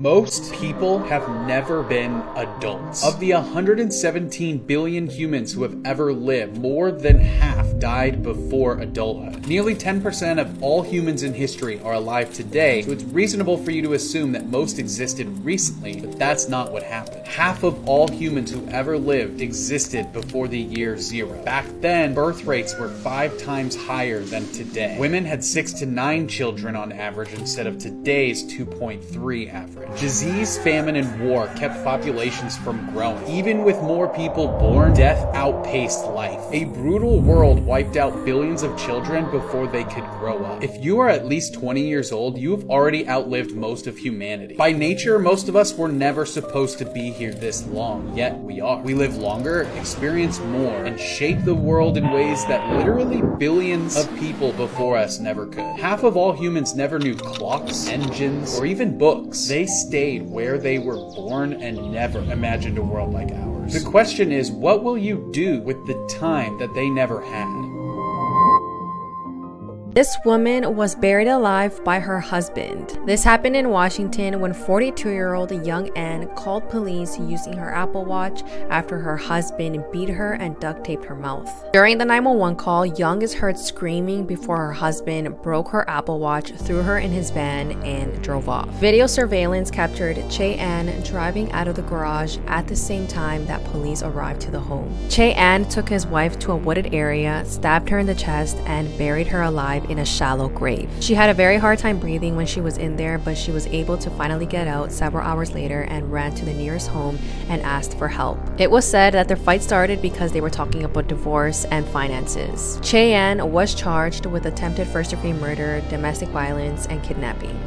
Most people have never been adults. Of the 117 billion humans who have ever lived, more than half died before adulthood. Nearly 10% of all humans in history are alive today, so it's reasonable for you to assume that most existed recently, but that's not what happened. Half of all humans who ever lived existed before the year 0. Back then, birth rates were 5 times higher than today. Women had 6 to 9 children on average instead of today's 2.3 average. Disease, famine, and war kept populations from growing. Even with more people born, death outpaced life. A brutal world wiped out billions of children before they could grow up. If you are at least 20 years old, you have already outlived most of humanity. By nature, most of us were never supposed to be here this long, yet we are. We live longer, experience more, and shape the world in ways that literally billions of people before us never could. Half of all humans never knew clocks, engines, or even books. They stayed where they were born and never imagined a world like ours. The question is, what will you do with the time that they never had? This woman was buried alive by her husband. This happened in Washington when 42-year-old young Ann called police using her Apple Watch after her husband beat her and duct taped her mouth. During the 911 call, Young is heard screaming before her husband broke her Apple Watch, threw her in his van, and drove off. Video surveillance captured Che Ann driving out of the garage at the same time that police arrived to the home. Che Ann took his wife to a wooded area, stabbed her in the chest, and buried her alive in a shallow grave. She had a very hard time breathing when she was in there, but she was able to finally get out several hours later and ran to the nearest home and asked for help. It was said that their fight started because they were talking about divorce and finances. Che Ann was charged with attempted first-degree murder, domestic violence, and kidnapping.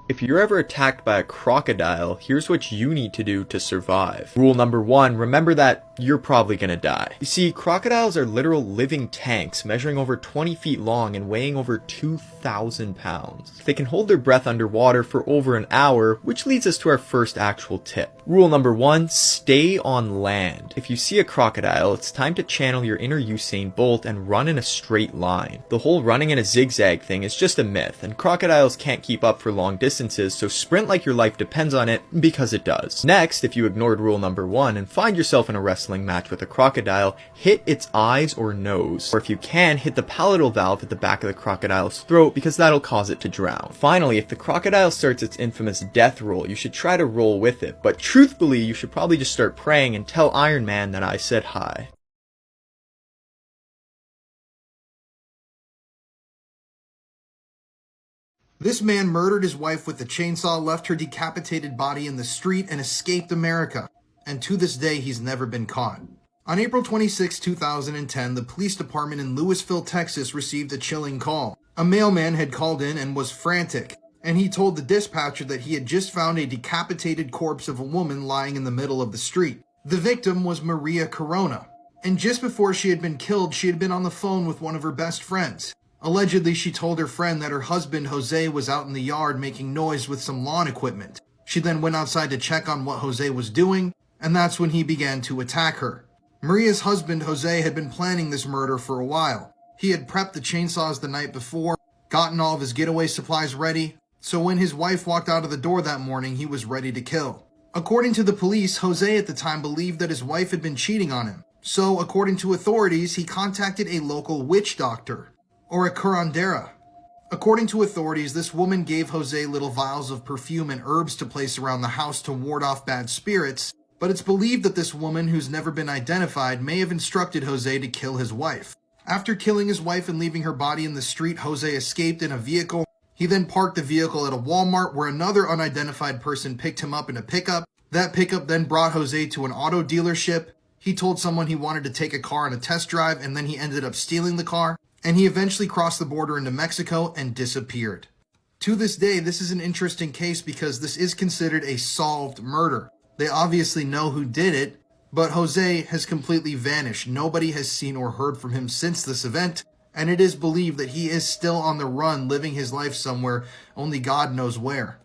If you're ever attacked by a crocodile, here's what you need to do to survive. Rule number 1, remember that you're probably gonna die. You see, crocodiles are literal living tanks measuring over 20 feet long and weighing over 2,000 pounds. They can hold their breath underwater for over an hour, which leads us to our first actual tip. Rule number 1, stay on land. If you see a crocodile, it's time to channel your inner Usain Bolt and run in a straight line. The whole running in a zigzag thing is just a myth, and crocodiles can't keep up for long distances, so sprint like your life depends on it, because it does. Next, if you ignored rule number 1 and find yourself in a wrestling match with a crocodile, hit its eyes or nose, or if you can, hit the palatal valve at the back of the crocodile's throat, because that'll cause it to drown. Finally, if the crocodile starts its infamous death roll, you should try to roll with it, but truthfully, you should probably just start praying and tell Iron Man that I said hi. This man murdered his wife with a chainsaw, left her decapitated body in the street, and escaped America. And to this day, he's never been caught. On April 26, 2010, the police department in Lewisville, Texas received a chilling call. A mailman had called in and was frantic, and he told the dispatcher that he had just found a decapitated corpse of a woman lying in the middle of the street. The victim was Maria Corona, and just before she had been killed, she had been on the phone with one of her best friends. Allegedly, she told her friend that her husband, Jose, was out in the yard making noise with some lawn equipment. She then went outside to check on what Jose was doing, and that's when he began to attack her. Maria's husband, Jose, had been planning this murder for a while. He had prepped the chainsaws the night before, gotten all of his getaway supplies ready, so when his wife walked out of the door that morning, he was ready to kill. According to the police, Jose at the time believed that his wife had been cheating on him. So, according to authorities, he contacted a local witch doctor, or a curandera. According to authorities, this woman gave Jose little vials of perfume and herbs to place around the house to ward off bad spirits, but it's believed that this woman, who's never been identified, may have instructed Jose to kill his wife. After killing his wife and leaving her body in the street, Jose escaped in a vehicle. He then parked the vehicle at a Walmart where another unidentified person picked him up in a pickup. That pickup then brought Jose to an auto dealership. He told someone he wanted to take a car on a test drive, and then he ended up stealing the car. And he eventually crossed the border into Mexico and disappeared. To this day, this is an interesting case because this is considered a solved murder. They obviously know who did it, but Jose has completely vanished. Nobody has seen or heard from him since this event, and it is believed that he is still on the run, living his life somewhere, only God knows where.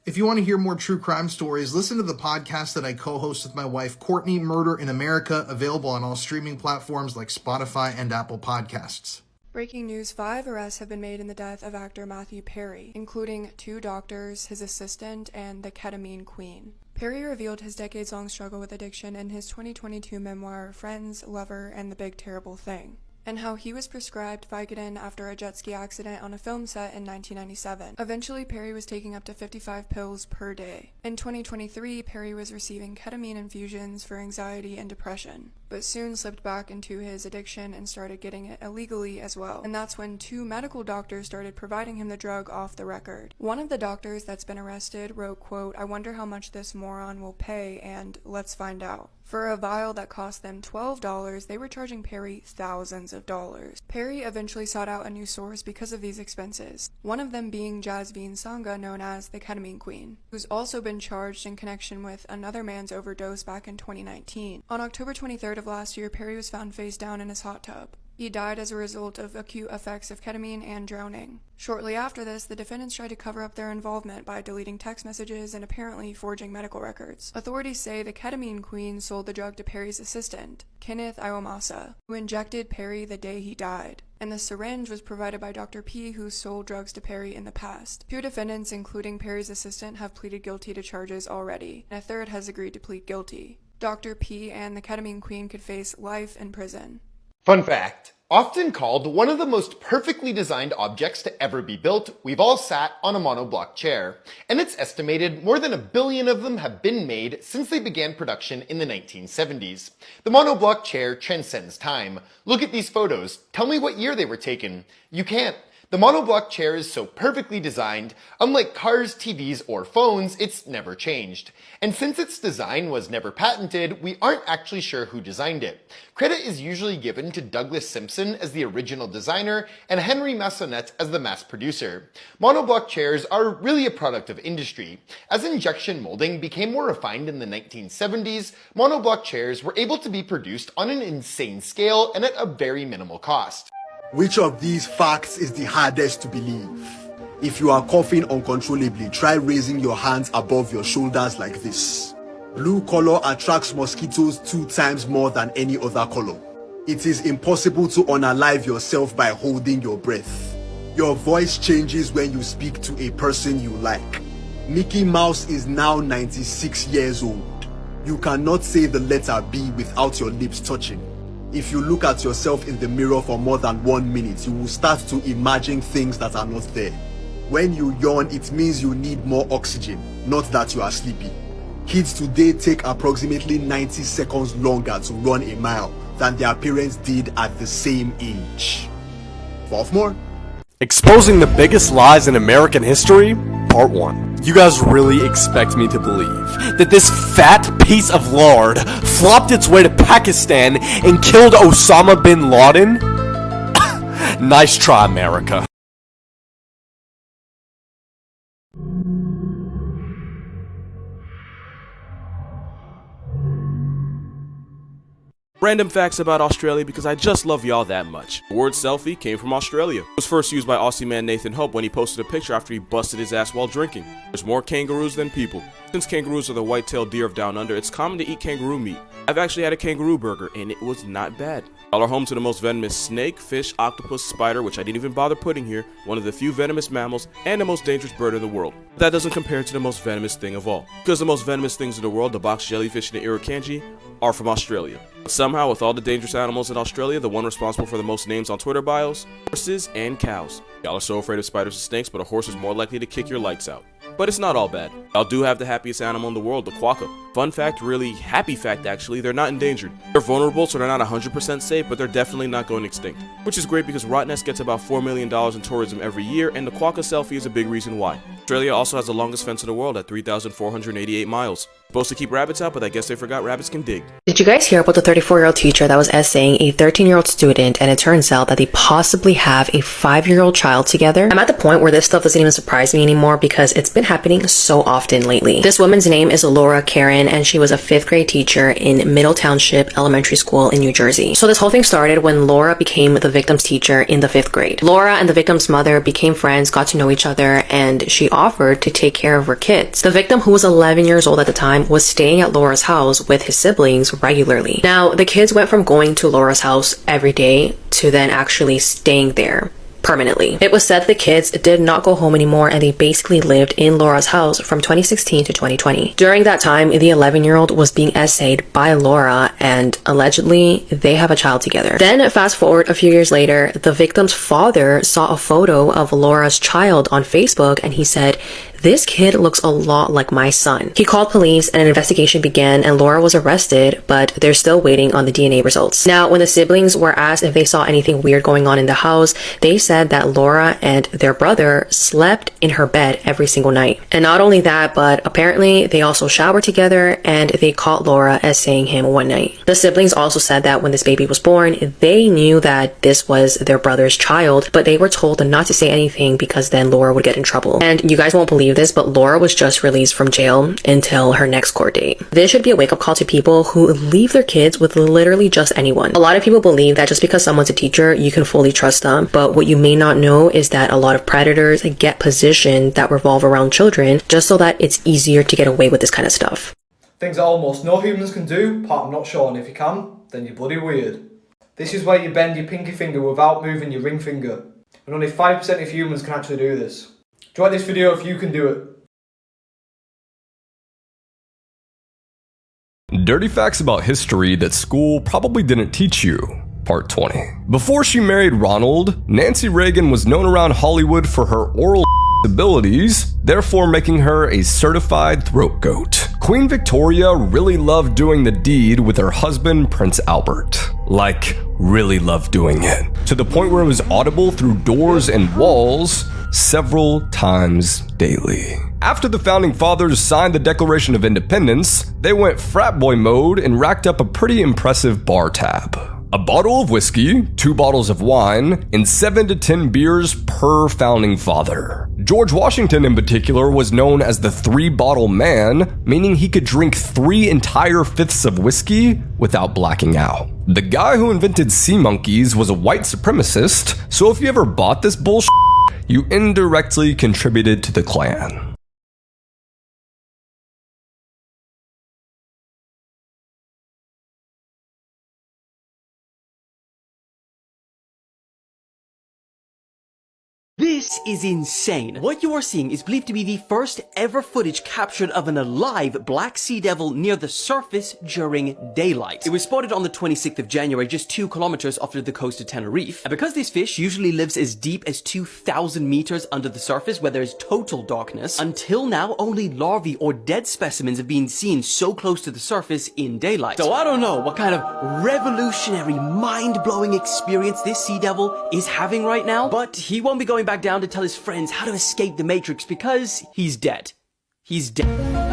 If you want to hear more true crime stories, listen to the podcast that I co-host with my wife, Courtney, Murder in America, available on all streaming platforms like Spotify and Apple Podcasts. Breaking news, 5 arrests have been made in the death of actor Matthew Perry, including 2 doctors, his assistant, and the ketamine queen. Perry revealed his decades-long struggle with addiction in his 2022 memoir, Friends, Lover, and the Big Terrible Thing, and how he was prescribed Vicodin after a jet ski accident on a film set in 1997. Eventually, Perry was taking up to 55 pills per day. In 2023, Perry was receiving ketamine infusions for anxiety and depression, but soon slipped back into his addiction and started getting it illegally as well. And that's when 2 medical doctors started providing him the drug off the record. One of the doctors that's been arrested wrote, quote, "I wonder how much this moron will pay, and let's find out." For a vial that cost them $12, they were charging Perry thousands of dollars. Perry eventually sought out a new source because of these expenses, one of them being Jasveen Sangha, known as the ketamine queen, who's also been charged in connection with another man's overdose back in 2019. On October 23rd of last year, Perry was found face down in his hot tub. He died as a result of acute effects of ketamine and drowning. Shortly after this, the defendants tried to cover up their involvement by deleting text messages and apparently forging medical records. Authorities say the ketamine queen sold the drug to Perry's assistant, Kenneth Iwamasa, who injected Perry the day he died, and the syringe was provided by Dr. P, who sold drugs to Perry in the past. 2 defendants, including Perry's assistant, have pleaded guilty to charges already, and a third has agreed to plead guilty. Dr. P and the ketamine queen could face life in prison. Fun fact, often called one of the most perfectly designed objects to ever be built, we've all sat on a monoblock chair, and it's estimated more than 1 billion of them have been made since they began production in the 1970s. The monoblock chair transcends time. Look at these photos. Tell me what year they were taken. You can't. The monoblock chair is so perfectly designed, unlike cars, TVs, or phones, it's never changed. And since its design was never patented, we aren't actually sure who designed it. Credit is usually given to Douglas Simpson as the original designer and Henry Massonette as the mass producer. Monoblock chairs are really a product of industry. As injection molding became more refined in the 1970s, monoblock chairs were able to be produced on an insane scale and at a very minimal cost. Which of these facts is the hardest to believe? If you are coughing uncontrollably, try raising your hands above your shoulders like this. Blue color attracts mosquitoes 2 times more than any other color. It is impossible to unalive yourself by holding your breath. Your voice changes when you speak to a person you like. Mickey Mouse is now 96 years old. You cannot say the letter B without your lips touching. If you look at yourself in the mirror for more than 1 minute, you will start to imagine things that are not there. When you yawn, it means you need more oxygen, not that you are sleepy. Kids today take approximately 90 seconds longer to run a mile than their parents did at the same age. 12 more. Exposing the biggest lies in American history, Part 1. You guys really expect me to believe that this fat piece of lard flopped its way to Pakistan and killed Osama bin Laden? Nice try, America. Random facts about Australia because I just love y'all that much. The word selfie came from Australia. It was first used by Aussie man Nathan Hope when he posted a picture after he busted his ass while drinking. There's more kangaroos than people. Since kangaroos are the white-tailed deer of down under, it's common to eat kangaroo meat. I've actually had a kangaroo burger and it was not bad. Y'all are home to the most venomous snake, fish, octopus, spider, which I didn't even bother putting here, one of the few venomous mammals, and the most dangerous bird in the world. But that doesn't compare to the most venomous thing of all. Because the most venomous things in the world, the box jellyfish and the irukandji, are from Australia. But somehow, with all the dangerous animals in Australia, the one responsible for the most names on Twitter bios, horses and cows. Y'all are so afraid of spiders and snakes, but a horse is more likely to kick your lights out. But it's not all bad. Y'all do have the happiest animal in the world, the quokka. Fun fact, really happy fact actually, they're not endangered. They're vulnerable, so they're not 100% safe, but they're definitely not going extinct. Which is great because Rottnest gets about $4 million in tourism every year, and the quokka selfie is a big reason why. Australia also has the longest fence in the world at 3,488 miles. Supposed to keep rabbits out, but I guess they forgot rabbits can dig. Did you guys hear about the 34-year-old teacher that was essaying a 13-year-old student, and it turns out that they possibly have a 5-year-old child together? I'm at the point where this stuff doesn't even surprise me anymore because it's been happening so often lately. This woman's name is Laura Karen, and she was a 5th grade teacher in Middle Township Elementary School in New Jersey. So this whole thing started when Laura became the victim's teacher in the 5th grade. Laura and the victim's mother became friends, got to know each other, and she offered to take care of her kids. The victim, who was 11 years old at the time, time was staying at Laura's house with his siblings regularly. Now, the kids went from going to Laura's house every day to then actually staying there permanently. It was said the kids did not go home anymore and they basically lived in Laura's house from 2016 to 2020. During that time, the 11-year-old was being essayed by Laura and allegedly they have a child together. Then fast forward a few years later, the victim's father saw a photo of Laura's child on Facebook and he said, "This kid looks a lot like my son." He called police and an investigation began and Laura was arrested, but they're still waiting on the DNA results. Now, when the siblings were asked if they saw anything weird going on in the house, they said that Laura and their brother slept in her bed every single night. And not only that, but apparently they also showered together and they caught Laura essaying him one night. The siblings also said that when this baby was born, they knew that this was their brother's child, but they were told not to say anything because then Laura would get in trouble. And you guys won't believe this, but Laura was just released from jail until her next court date. This should be a wake-up call to people who leave their kids with literally just anyone. A lot of people believe that just because someone's a teacher, you can fully trust them, but what you may not know is that a lot of predators get positions that revolve around children just so that it's easier to get away with this kind of stuff. Things that almost no humans can do, apart from not showing. If you can, then you're bloody weird. This is where you bend your pinky finger without moving your ring finger. And only 5% of humans can actually do this. Do you like this video if you can do it? Dirty facts about history that school probably didn't teach you. Part 20. Before she married Ronald, Nancy Reagan was known around Hollywood for her oral abilities, therefore making her a certified throat goat. Queen Victoria really loved doing the deed with her husband, Prince Albert. Like, really loved doing it. To the point where it was audible through doors and walls several times daily. After the founding fathers signed the Declaration of Independence, they went frat boy mode and racked up a pretty impressive bar tab. A bottle of whiskey, 2 bottles of wine, and 7 to 10 beers per founding father. George Washington in particular was known as the 3-bottle man, meaning he could drink 3 entire fifths of whiskey without blacking out. The guy who invented sea monkeys was a white supremacist, so if you ever bought this bullshit, you indirectly contributed to the Klan. This is insane. What you are seeing is believed to be the first ever footage captured of an alive black sea devil near the surface during daylight. It was spotted on the 26th of January, just 2 kilometers off the coast of Tenerife. And because this fish usually lives as deep as 2,000 meters under the surface where there is total darkness, until now only larvae or dead specimens have been seen so close to the surface in daylight. So I don't know what kind of revolutionary, mind-blowing experience this sea devil is having right now, but he won't be going back down to tell his friends how to escape the Matrix because he's dead. He's dead.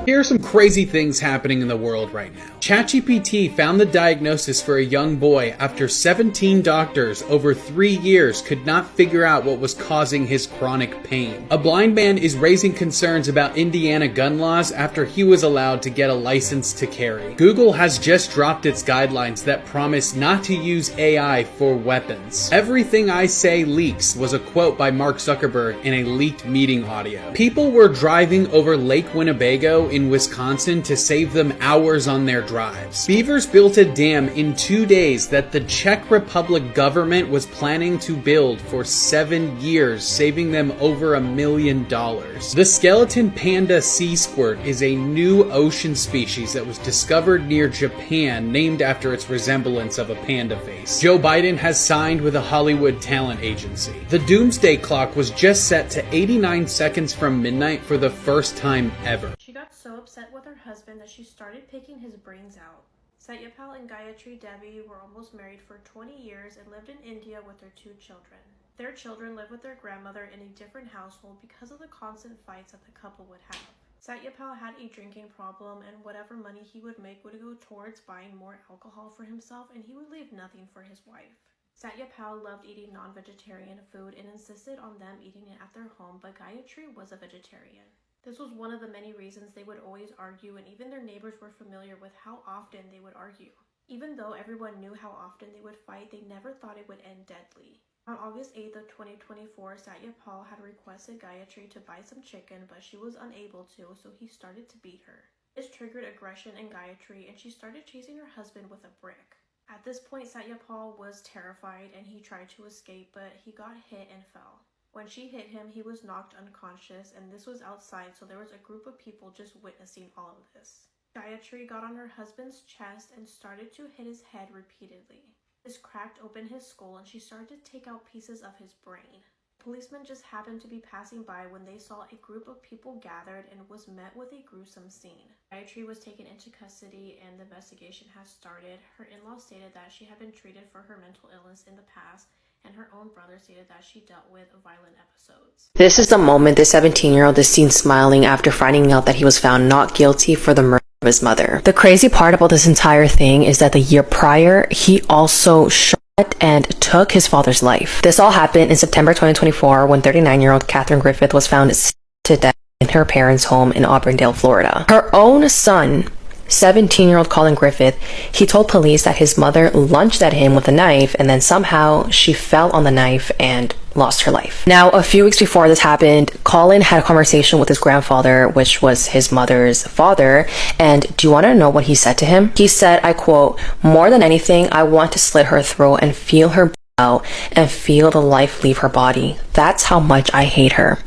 Here are some crazy things happening in the world right now. ChatGPT found the diagnosis for a young boy after 17 doctors over 3 years could not figure out what was causing his chronic pain. A blind man is raising concerns about Indiana gun laws after he was allowed to get a license to carry. Google has just dropped its guidelines that promise not to use AI for weapons. Everything I say leaks was a quote by Mark Zuckerberg in a leaked meeting audio. People were driving over Lake Winnebago in Wisconsin to save them hours on their drives. Beavers built a dam in 2 days that the Czech Republic government was planning to build for 7 years, saving them over $1 million. The skeleton panda sea squirt is a new ocean species that was discovered near Japan, named after its resemblance of a panda face. Joe Biden has signed with a Hollywood talent agency. The doomsday clock was just set to 89 seconds from midnight for the first time ever. She got so upset with her husband that she started picking his brains out. Satyapal and Gayatri Devi were almost married for 20 years and lived in India with their 2 children. Their children lived with their grandmother in a different household because of the constant fights that the couple would have. Satyapal had a drinking problem, and whatever money he would make would go towards buying more alcohol for himself, and he would leave nothing for his wife. Satyapal loved eating non-vegetarian food and insisted on them eating it at their home, but Gayatri was a vegetarian. This was one of the many reasons they would always argue, and even their neighbors were familiar with how often they would argue. Even though everyone knew how often they would fight, they never thought it would end deadly. On August 8th of 2024, Satyapal had requested Gayatri to buy some chicken, but she was unable to, so he started to beat her. This triggered aggression in Gayatri, and she started chasing her husband with a brick. At this point, Satyapal was terrified, and he tried to escape, but he got hit and fell. When she hit him, he was knocked unconscious, and this was outside, so there was a group of people just witnessing all of this. Gayatri got on her husband's chest and started to hit his head repeatedly. This cracked open his skull, and she started to take out pieces of his brain. Policemen just happened to be passing by when they saw a group of people gathered and was met with a gruesome scene. Gayatri was taken into custody and the investigation has started. Her in-laws stated that she had been treated for her mental illness in the past, and her own brother stated that she dealt with violent episodes. This is the moment the 17-year-old is seen smiling after finding out that he was found not guilty for the murder of his mother. The crazy part about this entire thing is that the year prior, he also shot and took his father's life. This all happened in September 2024 when 39-year-old Catherine Griffith was found to death in her parents' home in Auburndale, Florida. Her own son, 17-year-old Colin Griffith, he told police that his mother lunged at him with a knife and then somehow she fell on the knife and lost her life. Now, a few weeks before this happened, Colin had a conversation with his grandfather, which was his mother's father, and do you want to know what he said to him? He said, I quote, "More than anything, I want to slit her throat and feel her bleed out and feel the life leave her body. That's how much I hate her."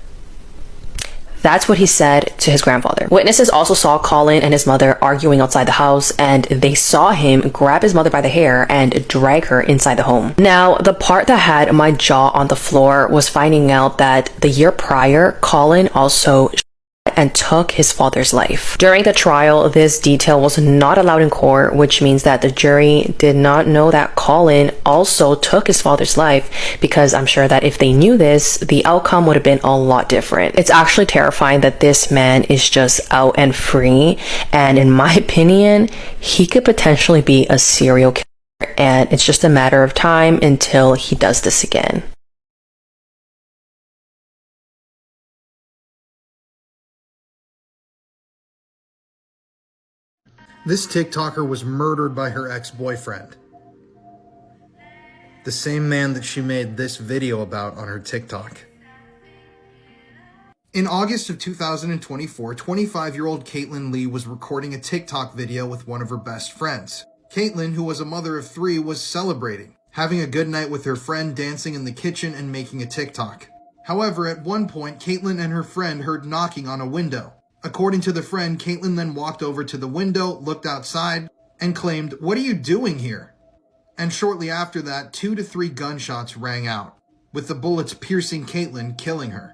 That's what he said to his grandfather. Witnesses also saw Colin and his mother arguing outside the house, and they saw him grab his mother by the hair and drag her inside the home. Now, the part that had my jaw on the floor was finding out that the year prior, Colin also and took his father's life. During the trial, this detail was not allowed in court, which means that the jury did not know that Colin also took his father's life, because I'm sure that if they knew this, the outcome would have been a lot different. It's actually terrifying that this man is just out and free, and in my opinion, he could potentially be a serial killer, and it's just a matter of time until he does this again. This TikToker was murdered by her ex-boyfriend. The same man that she made this video about on her TikTok. In August of 2024, 25-year-old Caitlin Lee was recording a TikTok video with one of her best friends. Caitlin, who was a mother of 3, was celebrating, having a good night with her friend, dancing in the kitchen and making a TikTok. However, at one point, Caitlin and her friend heard knocking on a window. According to the friend, Caitlin then walked over to the window, looked outside, and claimed, "What are you doing here?" And shortly after that, 2 to 3 gunshots rang out, with the bullets piercing Caitlin, killing her.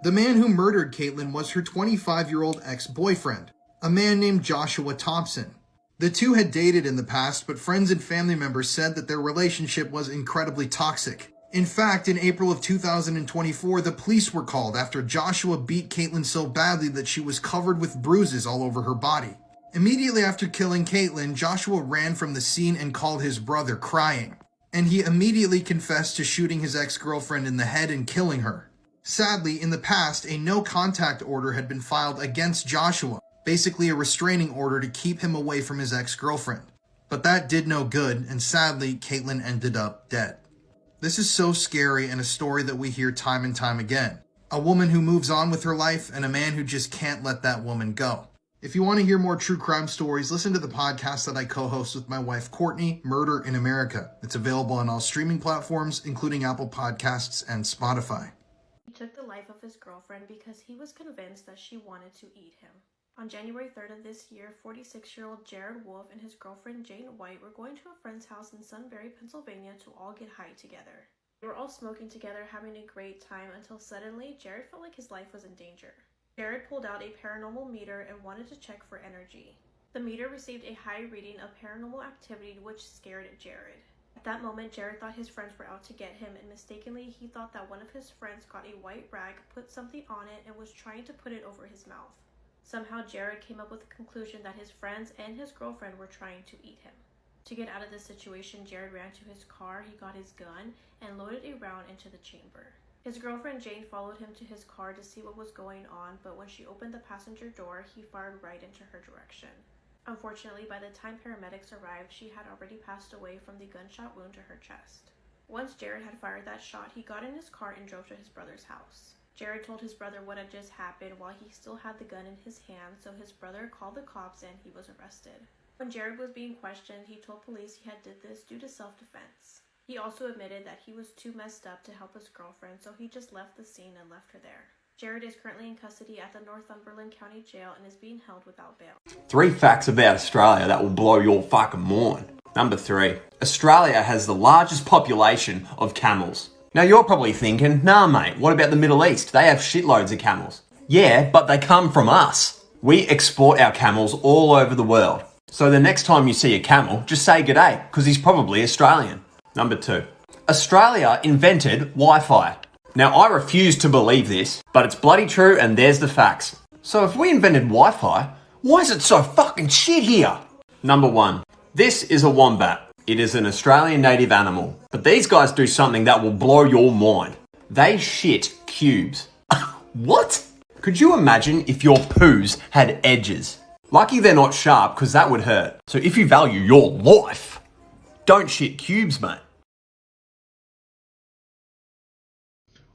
The man who murdered Caitlin was her 25-year-old ex-boyfriend, a man named Joshua Thompson. The two had dated in the past, but friends and family members said that their relationship was incredibly toxic. In fact, in April of 2024, the police were called after Joshua beat Caitlin so badly that she was covered with bruises all over her body. Immediately after killing Caitlin, Joshua ran from the scene and called his brother, crying. And he immediately confessed to shooting his ex-girlfriend in the head and killing her. Sadly, in the past, a no-contact order had been filed against Joshua, basically a restraining order to keep him away from his ex-girlfriend. But that did no good, and sadly, Caitlin ended up dead. This is so scary and a story that we hear time and time again. A woman who moves on with her life and a man who just can't let that woman go. If you want to hear more true crime stories, listen to the podcast that I co-host with my wife Courtney, Murder in America. It's available on all streaming platforms, including Apple Podcasts and Spotify. He took the life of his girlfriend because he was convinced that she wanted to eat him. On January 3rd of this year, 46-year-old Jared Wolf and his girlfriend Jane White were going to a friend's house in Sunbury, Pennsylvania to all get high together. They were all smoking together, having a great time, until suddenly Jared felt like his life was in danger. Jared pulled out a paranormal meter and wanted to check for energy. The meter received a high reading of paranormal activity, which scared Jared. At that moment, Jared thought his friends were out to get him, and mistakenly he thought that one of his friends got a white rag, put something on it, and was trying to put it over his mouth. Somehow Jared came up with the conclusion that his friends and his girlfriend were trying to eat him. To get out of this situation, Jared ran to his car, he got his gun, and loaded a round into the chamber. His girlfriend Jane followed him to his car to see what was going on, but when she opened the passenger door, he fired right into her direction. Unfortunately, by the time paramedics arrived, she had already passed away from the gunshot wound to her chest. Once Jared had fired that shot, he got in his car and drove to his brother's house. Jared told his brother what had just happened while he still had the gun in his hand, so his brother called the cops and he was arrested. When Jared was being questioned, he told police he had did this due to self-defense. He also admitted that he was too messed up to help his girlfriend, so he just left the scene and left her there. Jared is currently in custody at the Northumberland County Jail and is being held without bail. 3 facts about Australia that will blow your fucking mind. Number 3. Australia has the largest population of camels. Now you're probably thinking, nah mate, what about the Middle East? They have shitloads of camels. Yeah, but they come from us. We export our camels all over the world. So the next time you see a camel, just say g'day, because he's probably Australian. Number 2. Australia invented Wi-Fi. Now I refuse to believe this, but it's bloody true and there's the facts. So if we invented Wi-Fi, why is it so fucking shit here? Number 1. This is a wombat. It is an Australian native animal. But these guys do something that will blow your mind. They shit cubes. What? Could you imagine if your poos had edges? Lucky they're not sharp because that would hurt. So if you value your life, don't shit cubes, mate.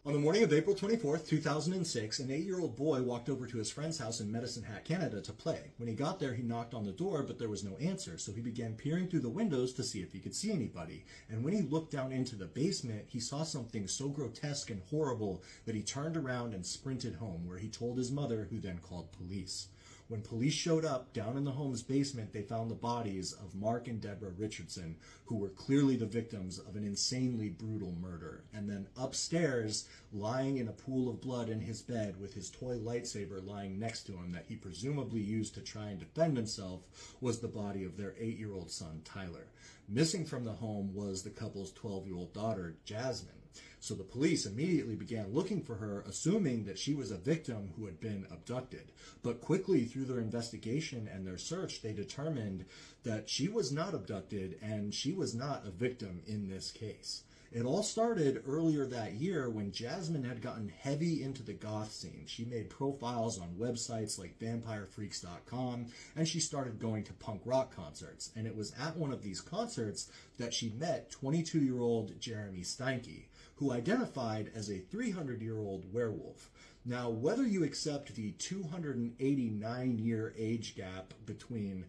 On the morning of April 24th, 2006, an 8-year-old boy walked over to his friend's house in Medicine Hat, Canada to play. When he got there, he knocked on the door, but there was no answer, so he began peering through the windows to see if he could see anybody. And when he looked down into the basement, he saw something so grotesque and horrible that he turned around and sprinted home, where he told his mother, who then called police. When police showed up down in the home's basement, they found the bodies of Mark and Deborah Richardson, who were clearly the victims of an insanely brutal murder. And then upstairs, lying in a pool of blood in his bed with his toy lightsaber lying next to him that he presumably used to try and defend himself, was the body of their 8-year-old son, Tyler. Missing from the home was the couple's 12-year-old daughter, Jasmine. So the police immediately began looking for her, assuming that she was a victim who had been abducted. But quickly, through their investigation and their search, they determined that she was not abducted and she was not a victim in this case. It all started earlier that year when Jasmine had gotten heavy into the goth scene. She made profiles on websites like vampirefreaks.com, and she started going to punk rock concerts. And it was at one of these concerts that she met 22-year-old Jeremy Steinke, who identified as a 300-year-old werewolf. Now, whether you accept the 289-year age gap between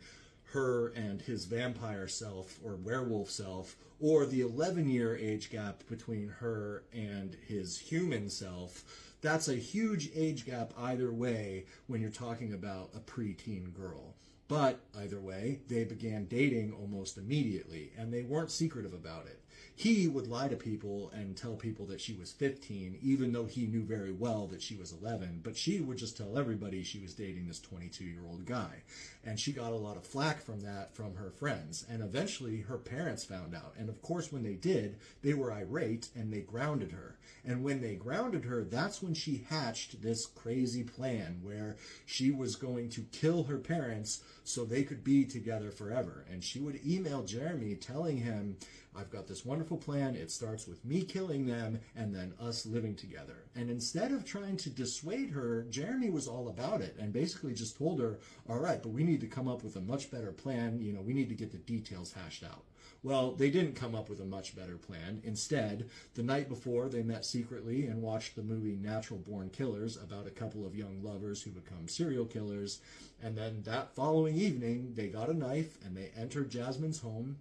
her and his vampire self or werewolf self, or the 11-year age gap between her and his human self, that's a huge age gap either way when you're talking about a preteen girl. But either way, they began dating almost immediately, and they weren't secretive about it. He would lie to people and tell people that she was 15, even though he knew very well that she was 11. But she would just tell everybody she was dating this 22-year-old guy. And she got a lot of flack from that from her friends. And eventually her parents found out. And of course, when they did, they were irate and they grounded her. And when they grounded her, that's when she hatched this crazy plan where she was going to kill her parents so they could be together forever. And she would email Jeremy telling him, I've got this wonderful plan. It starts with me killing them and then us living together. And instead of trying to dissuade her, Jeremy was all about it and basically just told her, all right, but we need to come up with a much better plan. You know, we need to get the details hashed out. Well, they didn't come up with a much better plan. Instead, the night before, they met secretly and watched the movie Natural Born Killers about a couple of young lovers who become serial killers. And then that following evening, they got a knife and they entered Jasmine's home.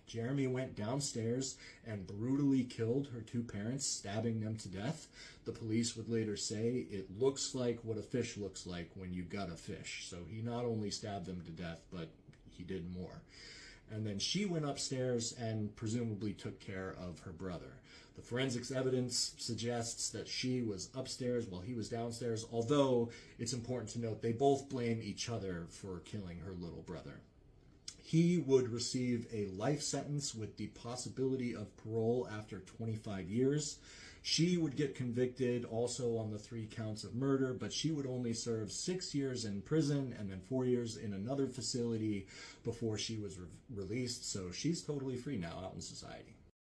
Jeremy went downstairs and brutally killed her 2 parents, stabbing them to death. The police would later say it looks like what a fish looks like when you gut a fish. So he not only stabbed them to death, but he did more. And then she went upstairs and presumably took care of her brother. The forensics evidence suggests that she was upstairs while he was downstairs, although it's important to note they both blame each other for killing her little brother. He would receive a life sentence with the possibility of parole after 25 years. She would get convicted also on the 3 counts of murder, but she would only serve 6 years in prison and then 4 years in another facility before she was released. So she's totally free now out in society.